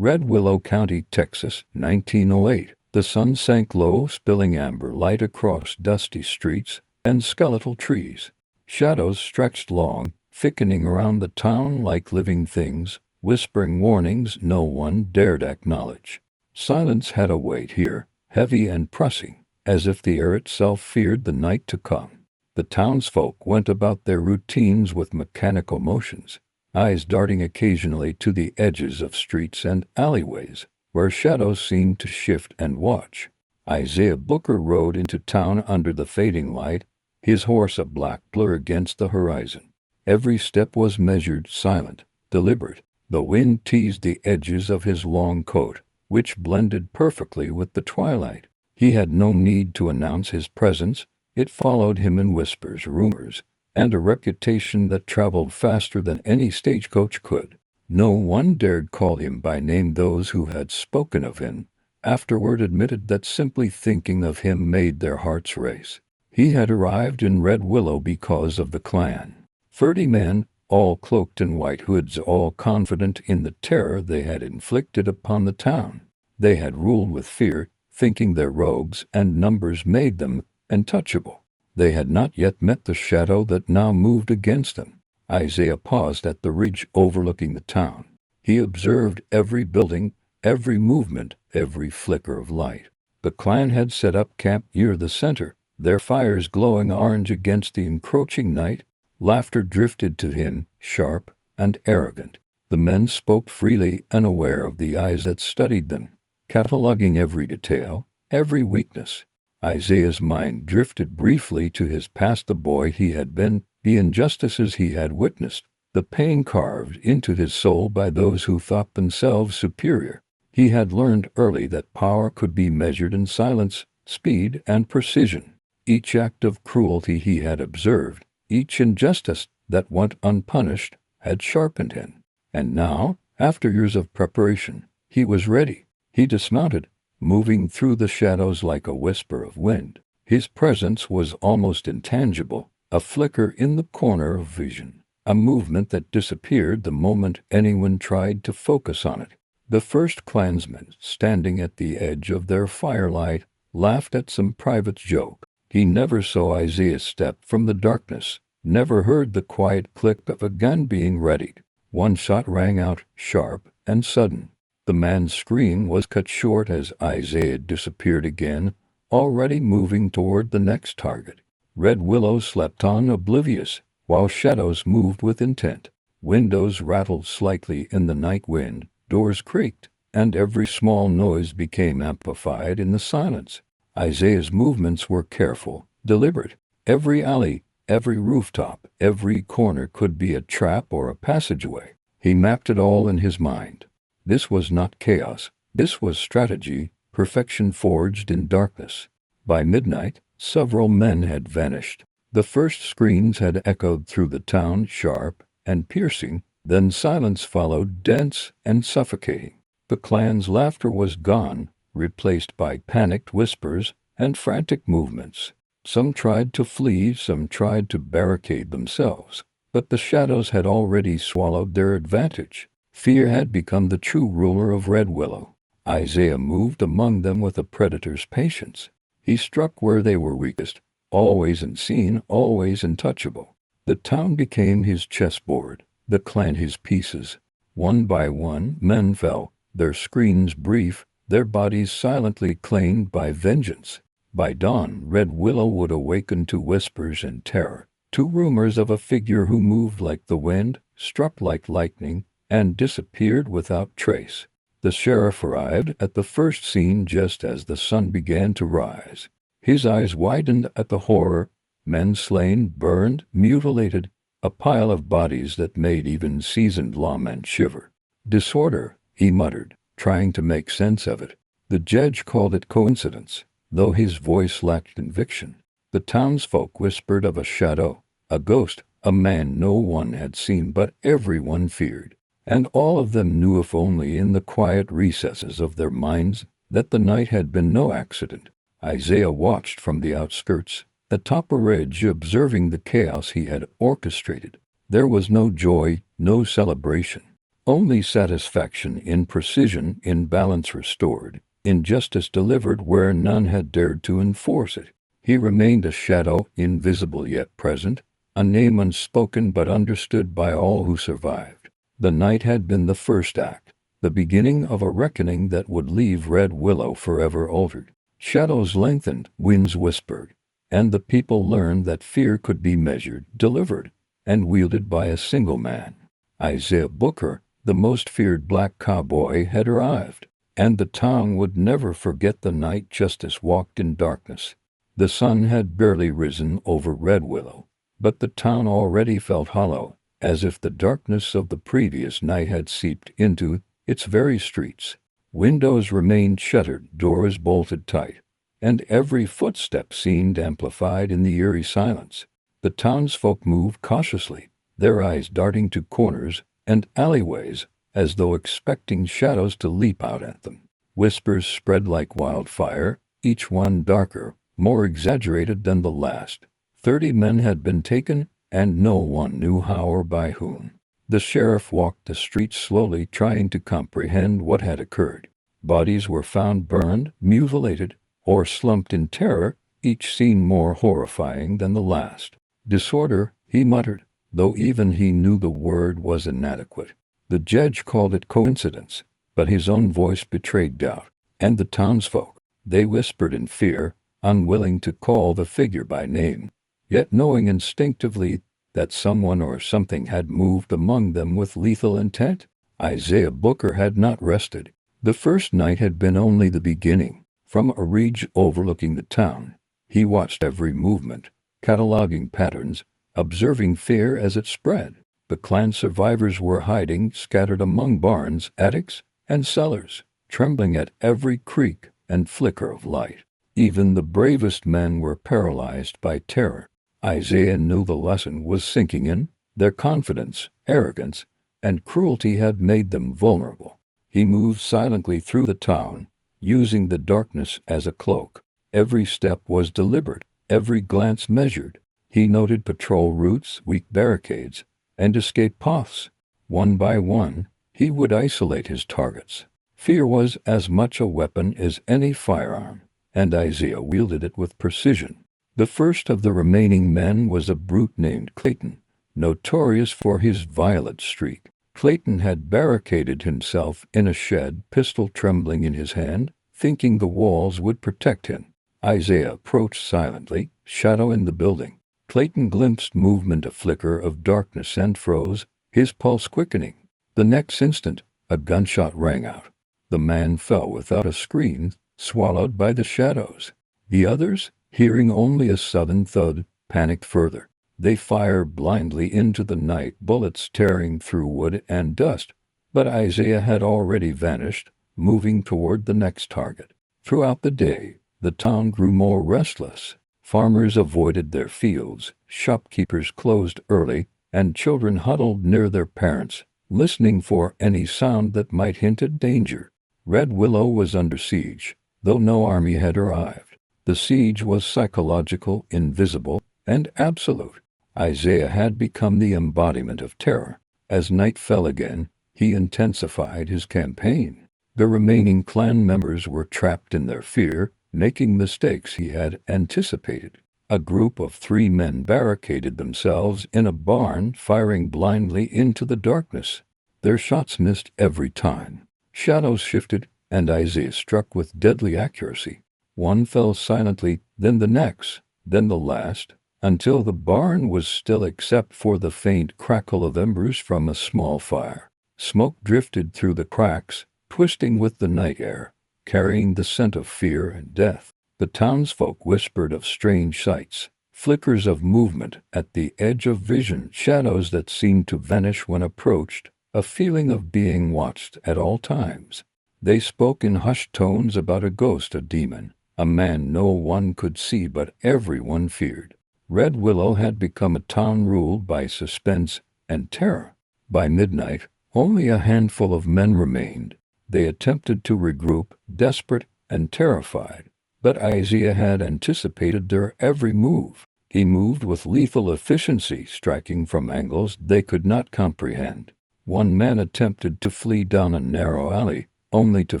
Red Willow County, Texas, 1908. The sun sank low, spilling amber light across dusty streets and skeletal trees. Shadows stretched long, thickening around the town like living things, whispering warnings no one dared acknowledge. Silence had a weight here, heavy and pressing, as if the air itself feared the night to come. The townsfolk went about their routines with mechanical motions, eyes darting occasionally to the edges of streets and alleyways, where shadows seemed to shift and watch. Isaiah Booker rode into town under the fading light, his horse a black blur against the horizon. Every step was measured, silent, deliberate. The wind teased the edges of his long coat, which blended perfectly with the twilight. He had no need to announce his presence. It followed him in whispers, rumors, and a reputation that traveled faster than any stagecoach could. No one dared call him by name. Those who had spoken of him afterward admitted that simply thinking of him made their hearts race. He had arrived in Red Willow because of the Klan. 30 men, all cloaked in white hoods, all confident in the terror they had inflicted upon the town. They had ruled with fear, thinking their robes and numbers made them untouchable. They had not yet met the shadow that now moved against them. Isaiah paused at the ridge overlooking the town. He observed every building, every movement, every flicker of light. The Klan had set up camp near the center, their fires glowing orange against the encroaching night. Laughter drifted to him, sharp and arrogant. The men spoke freely, unaware of the eyes that studied them, cataloging every detail, every weakness. Isaiah's mind drifted briefly to his past, the boy he had been, the injustices he had witnessed, the pain carved into his soul by those who thought themselves superior. He had learned early that power could be measured in silence, speed, and precision. Each act of cruelty he had observed, each injustice that went unpunished, had sharpened him. And now, after years of preparation, he was ready. He dismounted, moving through the shadows like a whisper of wind. His presence was almost intangible, a flicker in the corner of vision, a movement that disappeared the moment anyone tried to focus on it. The first Klansman, standing at the edge of their firelight, laughed at some private joke. He never saw Isaiah step from the darkness, never heard the quiet click of a gun being readied. One shot rang out, sharp and sudden. The man's scream was cut short as Isaiah disappeared again, already moving toward the next target. Red Willow slept on, oblivious, while shadows moved with intent. Windows rattled slightly in the night wind, doors creaked, and every small noise became amplified in the silence. Isaiah's movements were careful, deliberate. Every alley, every rooftop, every corner could be a trap or a passageway. He mapped it all in his mind. This was not chaos. This was strategy, perfection forged in darkness. By midnight, several men had vanished. The first screams had echoed through the town, sharp and piercing. Then silence followed, dense and suffocating. The Klan's laughter was gone, replaced by panicked whispers and frantic movements. Some tried to flee, some tried to barricade themselves, but the shadows had already swallowed their advantage. Fear had become the true ruler of Red Willow. Isaiah moved among them with a predator's patience. He struck where they were weakest, always unseen, always untouchable. The town became his chessboard, the Klan his pieces. One by one, men fell, their screams brief, their bodies silently claimed by vengeance. By dawn, Red Willow would awaken to whispers and terror, to rumors of a figure who moved like the wind, struck like lightning, and disappeared without trace. The sheriff arrived at the first scene just as the sun began to rise. His eyes widened at the horror. Men slain, burned, mutilated, a pile of bodies that made even seasoned lawmen shiver. Disorder, he muttered, trying to make sense of it. The judge called it coincidence, though his voice lacked conviction. The townsfolk whispered of a shadow, a ghost, a man no one had seen but everyone feared. And all of them knew, if only in the quiet recesses of their minds, that the night had been no accident. Isaiah watched from the outskirts, atop a ridge, observing the chaos he had orchestrated. There was no joy, no celebration, Only satisfaction in precision, in balance restored, in justice delivered where none had dared to enforce it. He remained a shadow, invisible yet present, a name unspoken but understood by all who survived. The night had been the first act, the beginning of a reckoning that would leave Red Willow forever altered. Shadows lengthened, winds whispered, and the people learned that fear could be measured, delivered, and wielded by a single man. Isaiah Booker, the most feared black cowboy, had arrived, and the town would never forget the night justice walked in darkness. The sun had barely risen over Red Willow, but the town already felt hollow, as if the darkness of the previous night had seeped into its very streets. Windows remained shuttered, doors bolted tight, and every footstep seemed amplified in the eerie silence. The townsfolk moved cautiously, their eyes darting to corners and alleyways, as though expecting shadows to leap out at them. Whispers spread like wildfire, each one darker, more exaggerated than the last. 30 men had been taken, and no one knew how or by whom. The sheriff walked the streets slowly, trying to comprehend what had occurred. Bodies were found burned, mutilated, or slumped in terror, each scene more horrifying than the last. Disorder, he muttered, though even he knew the word was inadequate. The judge called it coincidence, but his own voice betrayed doubt. And the townsfolk, they whispered in fear, unwilling to call the figure by name, yet knowing instinctively that someone or something had moved among them with lethal intent. Isaiah Booker had not rested. The first night had been only the beginning. From a ridge overlooking the town, he watched every movement, cataloging patterns, observing fear as it spread. The clan survivors were hiding, scattered among barns, attics, and cellars, trembling at every creak and flicker of light. Even the bravest men were paralyzed by terror. Isaiah knew the lesson was sinking in. Their confidence, arrogance, and cruelty had made them vulnerable. He moved silently through the town, using the darkness as a cloak. Every step was deliberate, every glance measured. He noted patrol routes, weak barricades, and escape paths. One by one, he would isolate his targets. Fear was as much a weapon as any firearm, and Isaiah wielded it with precision. The first of the remaining men was a brute named Clayton, notorious for his violent streak. Clayton had barricaded himself in a shed, pistol trembling in his hand, thinking the walls would protect him. Isaiah approached silently, shadow in the building. Clayton glimpsed movement, a flicker of darkness, and froze, his pulse quickening. The next instant, a gunshot rang out. The man fell without a scream, swallowed by the shadows. The others, hearing only a sudden thud, panicked further. They fired blindly into the night, bullets tearing through wood and dust, but Isaiah had already vanished, moving toward the next target. Throughout the day, the town grew more restless. Farmers avoided their fields, shopkeepers closed early, and children huddled near their parents, listening for any sound that might hint at danger. Red Willow was under siege, though no army had arrived. The siege was psychological, invisible, and absolute. Isaiah had become the embodiment of terror. As night fell again, he intensified his campaign. The remaining clan members were trapped in their fear, making mistakes he had anticipated. A group of 3 men barricaded themselves in a barn, firing blindly into the darkness. Their shots missed every time. Shadows shifted, and Isaiah struck with deadly accuracy. One fell silently, then the next, then the last, until the barn was still except for the faint crackle of embers from a small fire. Smoke drifted through the cracks, twisting with the night air, carrying the scent of fear and death. The townsfolk whispered of strange sights, flickers of movement at the edge of vision, shadows that seemed to vanish when approached, a feeling of being watched at all times. They spoke in hushed tones about a ghost, a demon, a man no one could see but everyone feared. Red Willow had become a town ruled by suspense and terror. By midnight, only a handful of men remained. They attempted to regroup, desperate and terrified, but Isaiah had anticipated their every move. He moved with lethal efficiency, striking from angles they could not comprehend. One man attempted to flee down a narrow alley, only to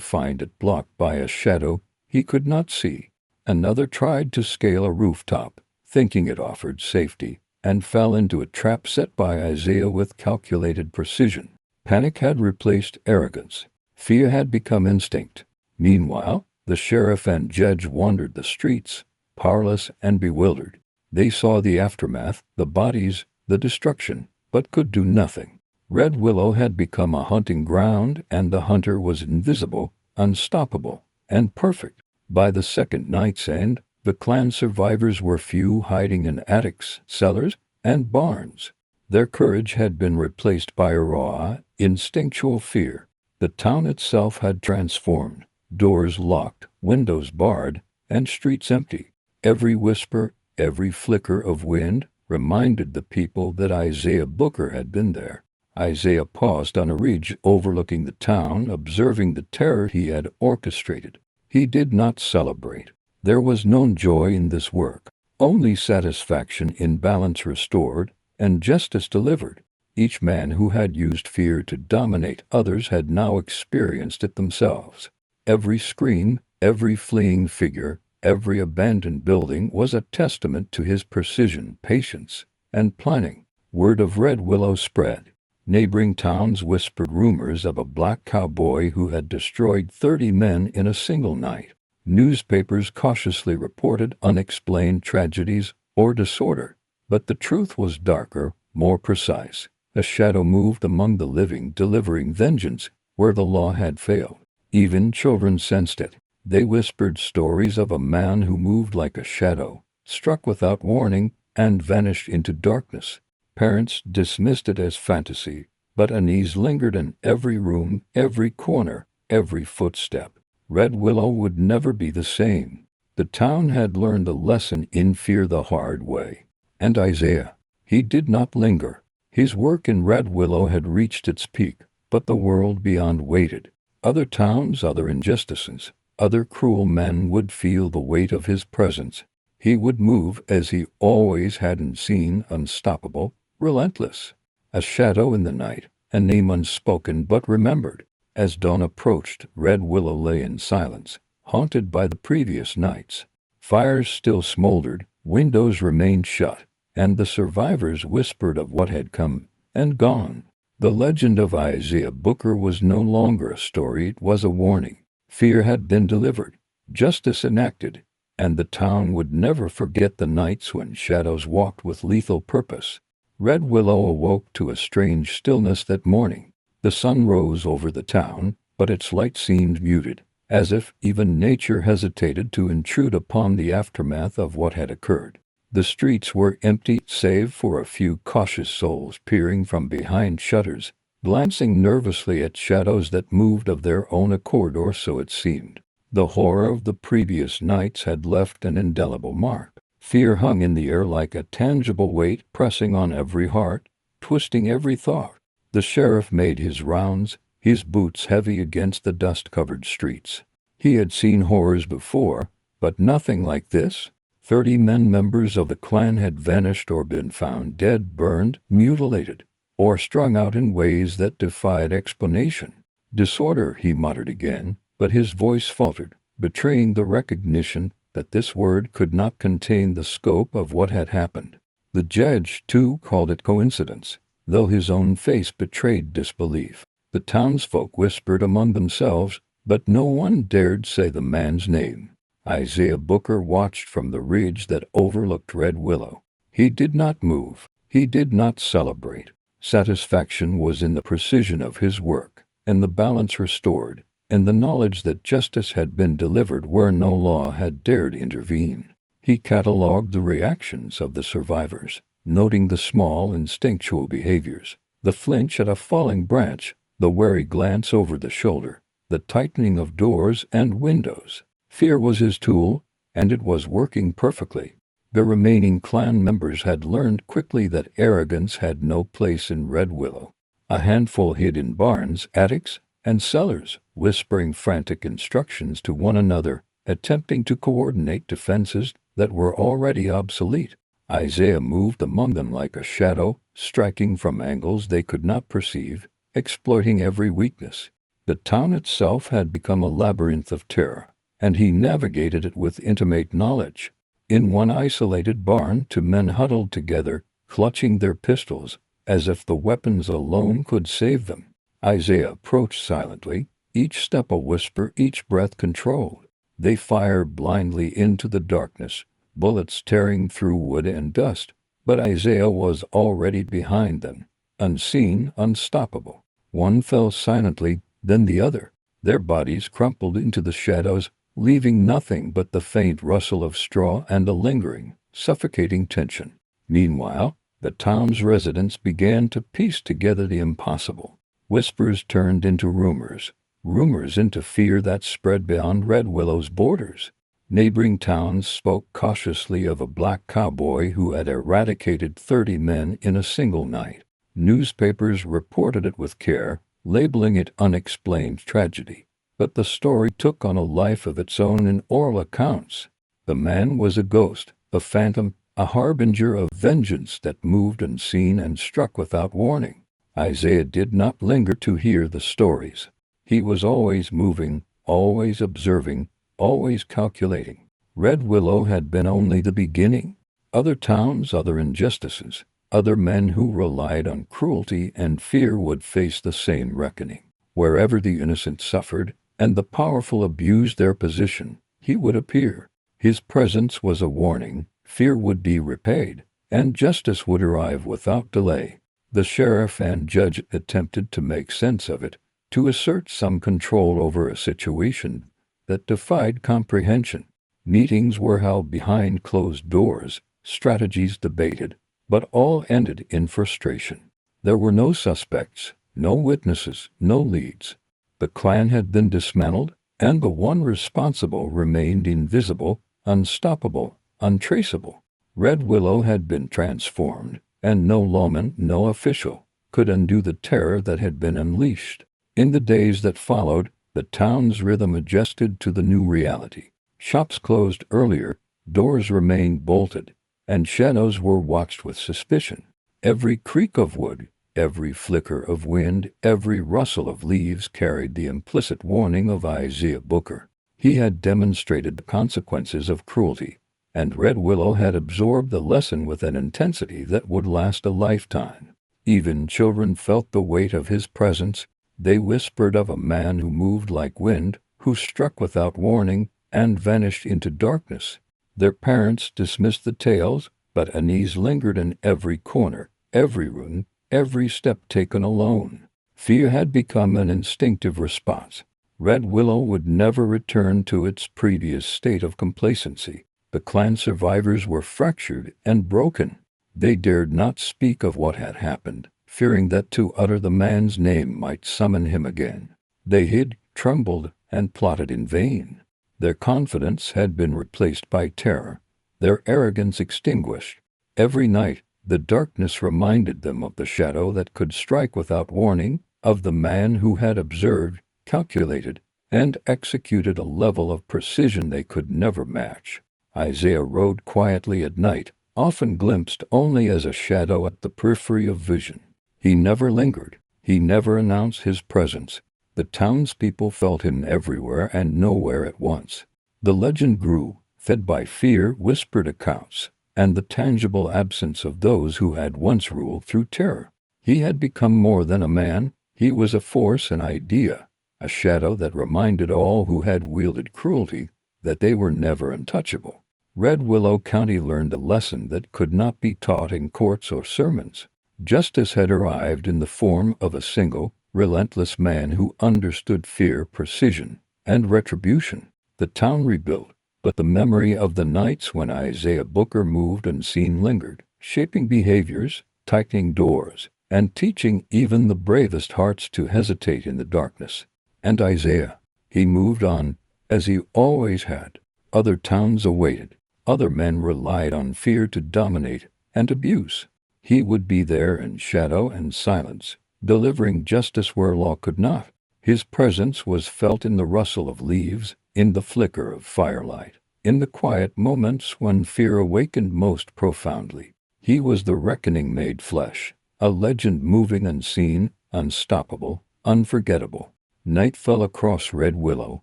find it blocked by a shadow he could not see. Another tried to scale a rooftop, thinking it offered safety, and fell into a trap set by Isaiah with calculated precision. Panic had replaced arrogance. Fear had become instinct. Meanwhile, the sheriff and judge wandered the streets, powerless and bewildered. They saw the aftermath, the bodies, the destruction, but could do nothing. Red Willow had become a hunting ground, and the hunter was invisible, unstoppable, and perfect. By the second night's end, the clan survivors were few, hiding in attics, cellars, and barns. Their courage had been replaced by a raw, instinctual fear. The town itself had transformed, doors locked, windows barred, and streets empty. Every whisper, every flicker of wind reminded the people that Isaiah Booker had been there. Isaiah paused on a ridge overlooking the town, observing the terror he had orchestrated. He did not celebrate. There was no joy in this work, only satisfaction in balance restored and justice delivered. Each man who had used fear to dominate others had now experienced it themselves. Every scream, every fleeing figure, every abandoned building was a testament to his precision, patience, and planning. Word of Red Willow spread. Neighboring towns whispered rumors of a black cowboy who had destroyed 30 men in a single night. Newspapers cautiously reported unexplained tragedies or disorder. But the truth was darker, more precise. A shadow moved among the living, delivering vengeance where the law had failed. Even children sensed it. They whispered stories of a man who moved like a shadow, struck without warning, and vanished into darkness. Parents dismissed it as fantasy, but unease lingered in every room, every corner, every footstep. Red Willow would never be the same. The town had learned a lesson in fear the hard way. And Isaiah, he did not linger. His work in Red Willow had reached its peak, but the world beyond waited. Other towns, other injustices, other cruel men would feel the weight of his presence. He would move as he always hadn't seen, unstoppable, relentless. A shadow in the night, a name unspoken but remembered. As dawn approached, Red Willow lay in silence, haunted by the previous nights. Fires still smoldered, windows remained shut, and the survivors whispered of what had come and gone. The legend of Isaiah Booker was no longer a story, it was a warning. Fear had been delivered, justice enacted, and the town would never forget the nights when shadows walked with lethal purpose. Red Willow awoke to a strange stillness that morning. The sun rose over the town, but its light seemed muted, as if even nature hesitated to intrude upon the aftermath of what had occurred. The streets were empty save for a few cautious souls peering from behind shutters, glancing nervously at shadows that moved of their own accord, or so it seemed. The horror of the previous nights had left an indelible mark. Fear hung in the air like a tangible weight, pressing on every heart, twisting every thought. The sheriff made his rounds, his boots heavy against the dust-covered streets. He had seen horrors before, but nothing like this. 30 men, members of the clan, had vanished or been found dead, burned, mutilated, or strung out in ways that defied explanation. Disorder, he muttered again, but his voice faltered, betraying the recognition that this word could not contain the scope of what had happened. The judge, too, called it coincidence, though his own face betrayed disbelief. The townsfolk whispered among themselves, but no one dared say the man's name. Isaiah Booker watched from the ridge that overlooked Red Willow. He did not move. He did not celebrate. Satisfaction was in the precision of his work, and the balance restored, and the knowledge that justice had been delivered where no law had dared intervene. He catalogued the reactions of the survivors, noting the small instinctual behaviors, the flinch at a falling branch, the wary glance over the shoulder, the tightening of doors and windows. Fear was his tool, and it was working perfectly. The remaining clan members had learned quickly that arrogance had no place in Red Willow. A handful hid in barns, attics, and cellars, whispering frantic instructions to one another, attempting to coordinate defenses that were already obsolete. Isaiah moved among them like a shadow, striking from angles they could not perceive, exploiting every weakness. The town itself had become a labyrinth of terror, and he navigated it with intimate knowledge. In one isolated barn, two men huddled together, clutching their pistols, as if the weapons alone could save them. Isaiah approached silently, each step a whisper, each breath controlled. They fired blindly into the darkness, bullets tearing through wood and dust, but Isaiah was already behind them, unseen, unstoppable. One fell silently, then the other. Their bodies crumpled into the shadows, leaving nothing but the faint rustle of straw and a lingering, suffocating tension. Meanwhile, the town's residents began to piece together the impossible. Whispers turned into rumors, rumors into fear that spread beyond Red Willow's borders. Neighboring towns spoke cautiously of a black cowboy who had eradicated 30 men in a single night. Newspapers reported it with care, labeling it unexplained tragedy. But the story took on a life of its own in oral accounts. The man was a ghost, a phantom, a harbinger of vengeance that moved unseen and struck without warning. Isaiah did not linger to hear the stories. He was always moving, always observing, always calculating. Red Willow had been only the beginning. Other towns, other injustices, other men who relied on cruelty and fear would face the same reckoning. Wherever the innocent suffered and the powerful abused their position, he would appear. His presence was a warning. Fear would be repaid, and justice would arrive without delay. The sheriff and judge attempted to make sense of it, to assert some control over a situation that defied comprehension. Meetings were held behind closed doors, strategies debated, but all ended in frustration. There were no suspects, no witnesses, no leads. The clan had been dismantled, and the one responsible remained invisible, unstoppable, untraceable. Red Willow had been transformed, and no lawman, no official, could undo the terror that had been unleashed. In the days that followed, the town's rhythm adjusted to the new reality. Shops closed earlier, doors remained bolted, and shadows were watched with suspicion. Every creak of wood, every flicker of wind, every rustle of leaves carried the implicit warning of Isaiah Booker. He had demonstrated the consequences of cruelty, and Red Willow had absorbed the lesson with an intensity that would last a lifetime. Even children felt the weight of his presence. They whispered of a man who moved like wind, who struck without warning and vanished into darkness. Their parents dismissed the tales, but unease lingered in every corner, every room, every step taken alone. Fear had become an instinctive response. Red Willow would never return to its previous state of complacency. The clan survivors were fractured and broken. They dared not speak of what had happened, fearing that to utter the man's name might summon him again. They hid, trembled, and plotted in vain. Their confidence had been replaced by terror, their arrogance extinguished. Every night, the darkness reminded them of the shadow that could strike without warning, of the man who had observed, calculated, and executed a level of precision they could never match. Isaiah rode quietly at night, often glimpsed only as a shadow at the periphery of vision. He never lingered. He never announced his presence. The townspeople felt him everywhere and nowhere at once. The legend grew, fed by fear, whispered accounts, and the tangible absence of those who had once ruled through terror. He had become more than a man. He was a force, an idea, a shadow that reminded all who had wielded cruelty that they were never untouchable. Red Willow County learned a lesson that could not be taught in courts or sermons. Justice had arrived in the form of a single, relentless man who understood fear, precision, and retribution. The town rebuilt, but the memory of the nights when Isaiah Booker moved unseen lingered, shaping behaviors, tightening doors, and teaching even the bravest hearts to hesitate in the darkness. And Isaiah, he moved on, as he always had. Other towns awaited. Other men relied on fear to dominate and abuse. He would be there in shadow and silence, delivering justice where law could not. His presence was felt in the rustle of leaves, in the flicker of firelight, in the quiet moments when fear awakened most profoundly. He was the reckoning made flesh, a legend moving unseen, unstoppable, unforgettable. Night fell across Red Willow,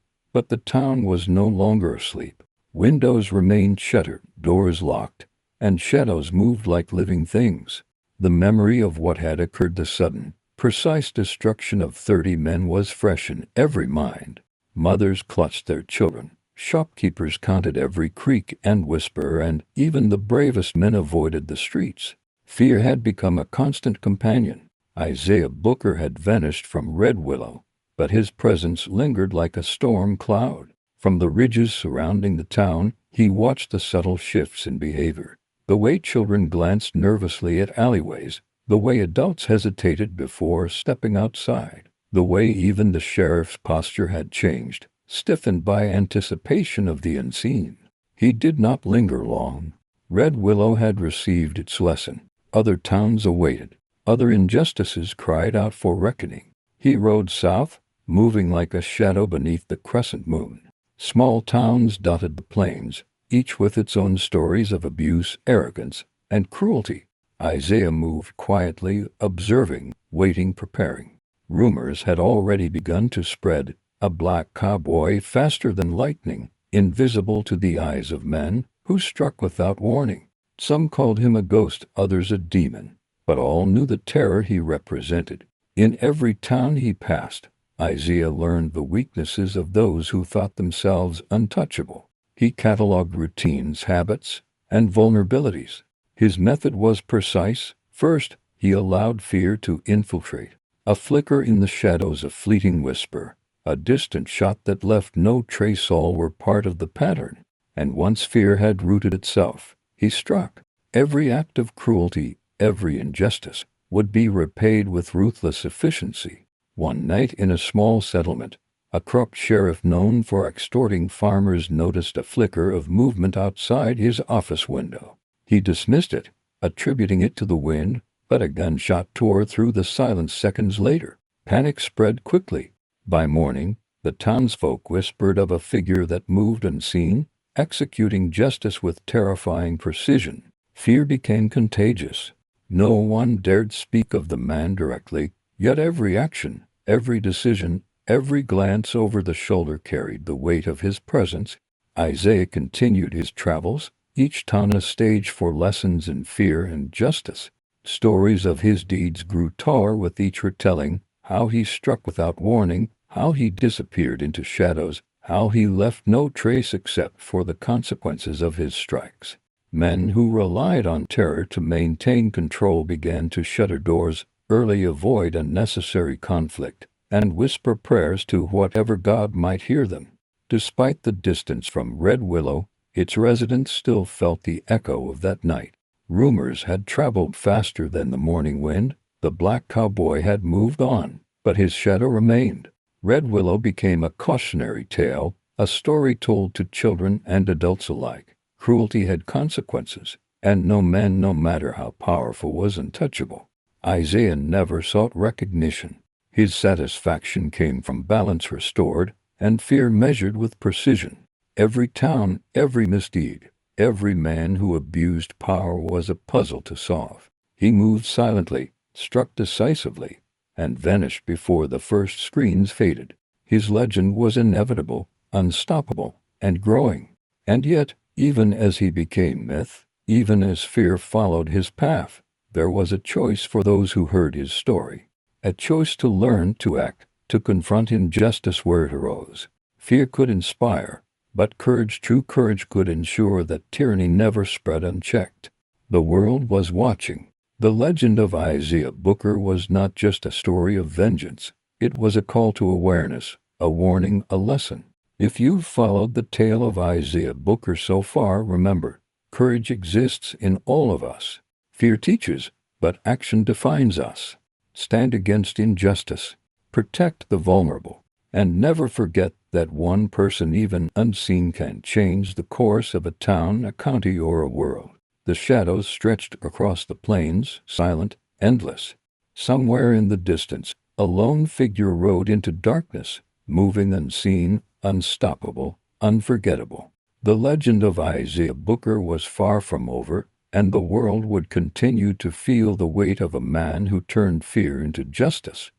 but the town was no longer asleep. Windows remained shuttered, doors locked, and shadows moved like living things. The memory of what had occurred, the sudden, precise destruction of 30 men, was fresh in every mind. Mothers clutched their children. Shopkeepers counted every creak and whisper, and even the bravest men avoided the streets. Fear had become a constant companion. Isaiah Booker had vanished from Red Willow, but his presence lingered like a storm cloud. From the ridges surrounding the town, he watched the subtle shifts in behavior. The way children glanced nervously at alleyways, the way adults hesitated before stepping outside, the way even the sheriff's posture had changed, stiffened by anticipation of the unseen. He did not linger long. Red Willow had received its lesson. Other towns awaited. Other injustices cried out for reckoning. He rode south, moving like a shadow beneath the crescent moon. Small towns dotted the plains, each with its own stories of abuse, arrogance, and cruelty. Isaiah moved quietly, observing, waiting, preparing. Rumors had already begun to spread. A black cowboy, faster than lightning, invisible to the eyes of men, who struck without warning. Some called him a ghost, others a demon, but all knew the terror he represented. In every town he passed, Isaiah learned the weaknesses of those who thought themselves untouchable. He catalogued routines, habits, and vulnerabilities. His method was precise. First, he allowed fear to infiltrate. A flicker in the shadows, a fleeting whisper, a distant shot that left no trace, all were part of the pattern. And once fear had rooted itself, he struck. Every act of cruelty, every injustice, would be repaid with ruthless efficiency. One night in a small settlement, a corrupt sheriff known for extorting farmers noticed a flicker of movement outside his office window. He dismissed it, attributing it to the wind, but a gunshot tore through the silence seconds later. Panic spread quickly. By morning, the townsfolk whispered of a figure that moved unseen, executing justice with terrifying precision. Fear became contagious. No one dared speak of the man directly, yet every action, every decision, every glance over the shoulder carried the weight of his presence. Isaiah continued his travels, each town a stage for lessons in fear and justice. Stories of his deeds grew taller with each retelling, how he struck without warning, how he disappeared into shadows, how he left no trace except for the consequences of his strikes. Men who relied on terror to maintain control began to shutter doors, early avoid unnecessary conflict, and whisper prayers to whatever God might hear them. Despite the distance from Red Willow, its residents still felt the echo of that night. Rumors had traveled faster than the morning wind. The black cowboy had moved on, but his shadow remained. Red Willow became a cautionary tale, a story told to children and adults alike. Cruelty had consequences, and no man, no matter how powerful, was untouchable. Isaiah never sought recognition. His satisfaction came from balance restored and fear measured with precision. Every town, every misdeed, every man who abused power was a puzzle to solve. He moved silently, struck decisively, and vanished before the first screens faded. His legend was inevitable, unstoppable, and growing. And yet, even as he became myth, even as fear followed his path, there was a choice for those who heard his story. A choice to learn, to act, to confront injustice where it arose. Fear could inspire, but courage, true courage, could ensure that tyranny never spread unchecked. The world was watching. The legend of Isaiah Booker was not just a story of vengeance. It was a call to awareness, a warning, a lesson. If you've followed the tale of Isaiah Booker so far, remember, courage exists in all of us. Fear teaches, but action defines us. Stand against injustice. Protect the vulnerable. And never forget that one person, even unseen, can change the course of a town, a county, or a world. The shadows stretched across the plains, silent, endless. Somewhere in the distance, a lone figure rode into darkness, moving unseen, unstoppable, unforgettable. The legend of Isaiah Booker was far from over, and the world would continue to feel the weight of a man who turned fear into justice.